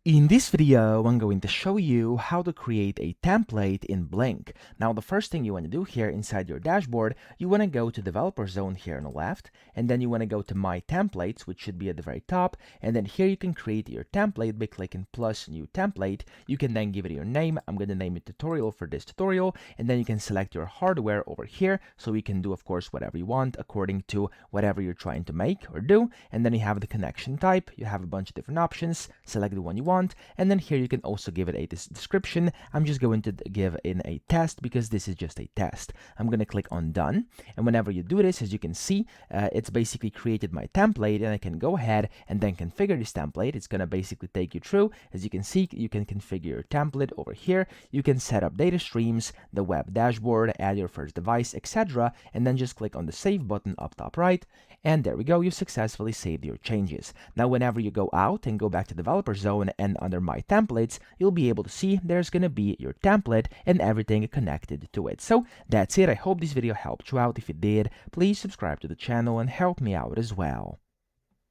In this video, I'm going to show you how to create a template in Blynk. Now, the first thing you want to do here inside your dashboard, you want to go to Developer Zone here on the left, and then you want to go to My Templates, which should be at the very top, and then here you can create your template by clicking plus New Template. You can then give it your name. I'm going to name it Tutorial for this tutorial, and then you can select your hardware over here, so you can do, of course, whatever you want according to whatever you're trying to make or do, and then you have the connection type. You have a bunch of different options. Select the one you want. And then here you can also give it a description. I'm just going to give in a test because this is just a test. I'm going to click on done. And whenever you do this, as you can see, it's basically created my template, and I can go ahead and then configure this template. It's going to basically take you through. As you can see, you can configure your template over here. You can set up data streams, the web dashboard, add your first device, etc. And then just click on the save button up top right. And there we go. You've successfully saved your changes. Now, whenever you go out and go back to Developer Zone and under My Templates, you'll be able to see there's going to be your template and everything connected to it. So that's it. I hope this video helped you out. If it did, please subscribe to the channel and help me out as well.